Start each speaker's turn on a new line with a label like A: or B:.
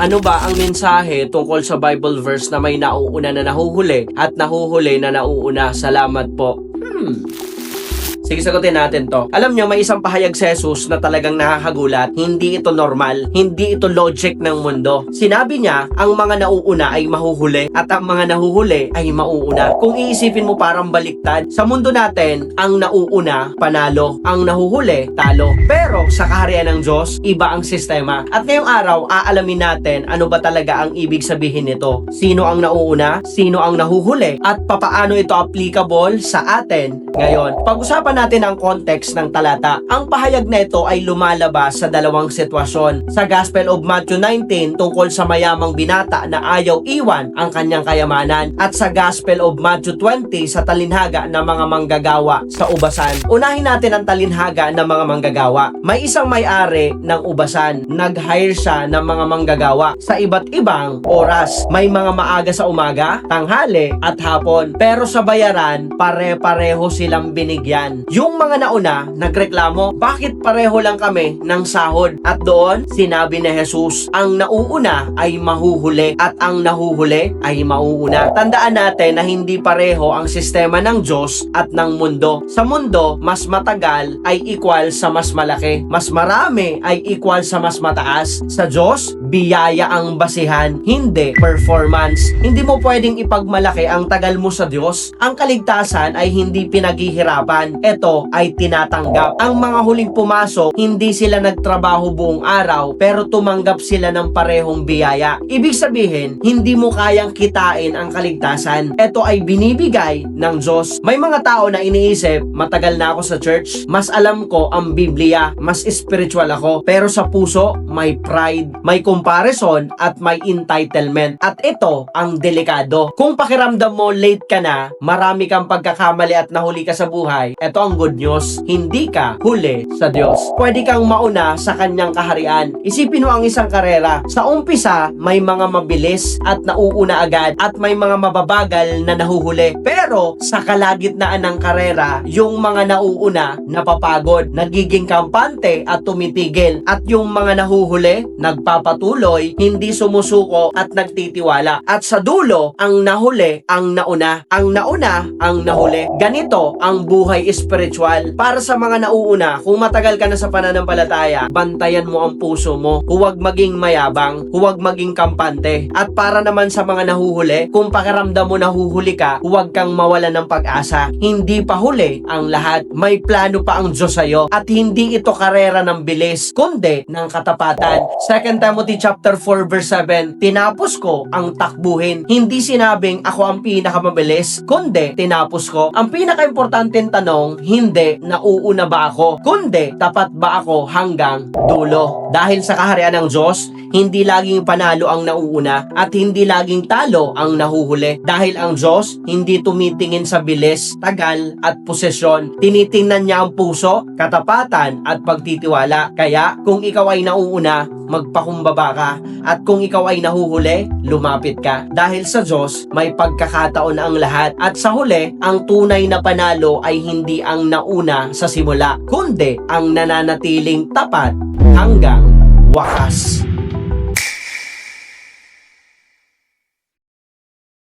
A: Ano ba ang mensahe tungkol sa Bible verse na may nauuna na nahuhuli at nahuhuli na nauuna? Salamat po. Sige, sagutin natin to. Alam nyo, may isang pahayag si Jesus na talagang nakakagulat. Hindi ito normal. Hindi ito logic ng mundo. Sinabi niya, ang mga nauuna ay mahuhuli at ang mga nahuhuli ay mauuna. Kung iisipin mo parang baliktad, sa mundo natin, ang nauuna, panalo. Ang nahuhuli, talo. Pero sa kaharian ng Diyos, iba ang sistema. At ngayong araw, aalamin natin ano ba talaga ang ibig sabihin nito. Sino ang nauuna? Sino ang nahuhuli? At papaano ito applicable sa atin ngayon? Pag-usapan natin ang context ng talata. Ang pahayag na ito ay lumalabas sa dalawang sitwasyon. Sa Gospel of Matthew 19 tungkol sa mayamang binata na ayaw iwan ang kanyang kayamanan, at sa Gospel of Matthew 20 sa talinhaga ng mga manggagawa sa ubasan. Unahin natin ang talinhaga ng mga manggagawa. May isang may-ari ng ubasan. Nag-hire siya ng mga manggagawa sa iba't ibang oras. May mga maaga sa umaga, tanghali at hapon. Pero sa bayaran, pare-pareho silang binigyan. Yung mga nauna, nagreklamo, bakit pareho lang kami ng sahod? At doon, sinabi ni Jesus, ang nauuna ay mahuhuli at ang nahuhuli ay mauuna. Tandaan natin na hindi pareho ang sistema ng Diyos at ng mundo. Sa mundo, mas matagal ay equal sa mas malaki. Mas marami ay equal sa mas mataas. Sa Diyos, biyaya ang basihan, hindi performance. Hindi mo pwedeng ipagmalaki ang tagal mo sa Diyos. Ang kaligtasan ay hindi pinaghihirapan. Ito ay tinatanggap. Ang mga huling pumasok, hindi sila nagtrabaho buong araw, pero tumanggap sila ng parehong biyaya. Ibig sabihin, hindi mo kayang kitain ang kaligtasan. Ito ay binibigay ng Diyos. May mga tao na iniisip, matagal na ako sa church, mas alam ko ang Biblia, mas spiritual ako, pero sa puso, may pride, may comparison, at may entitlement. At ito ang delikado. Kung pakiramdam mo late ka na, marami kang pagkakamali at nahuli ka sa buhay, ito ang good news, hindi ka huli sa Diyos. Pwede kang mauna sa kanyang kaharian. Isipin mo ang isang karera. Sa umpisa, may mga mabilis at nauuna agad at may mga mababagal na nahuhuli. Pero sa kalagitnaan ng karera, yung mga nauuna napapagod, nagiging kampante at tumitigil. At yung mga nahuhuli, nagpapatuloy, hindi sumusuko at nagtitiwala. At sa dulo, ang nahuli ang nauna. Ang nauna ang nahuli. Ganito ang buhay spiritual. Para sa mga nauuna, kung matagal ka na sa pananampalataya, bantayan mo ang puso mo. Huwag maging mayabang, huwag maging kampante. At para naman sa mga nahuhuli, kung pakiramdam mo nahuhuli ka, huwag kang mawala ng pag-asa. Hindi pa huli ang lahat. May plano pa ang Diyos sa'yo. At hindi ito karera ng bilis, kundi ng katapatan. 2 Timothy chapter 4 verse 7, tinapos ko ang takbuhin. Hindi sinabing ako ang pinakamabilis, kundi tinapos ko. Ang pinaka-importanteng tanong, hindi nauuna ba ako, kundi tapat ba ako hanggang dulo. Dahil sa kaharian ng Diyos, hindi laging panalo ang nauuna at hindi laging talo ang nahuhuli. Dahil ang Diyos hindi tumitingin sa bilis, tagal at posesyon. Tinitingnan niya ang puso, katapatan at pagtitiwala. Kaya kung ikaw ay nauuna, magpakumbaba ka. At kung ikaw ay nahuhuli, lumapit ka. Dahil sa Diyos, may pagkakataon ang lahat. At sa huli, ang tunay na panalo ay hindi ang nauna sa simula, kundi ang nananatiling tapat hanggang wakas.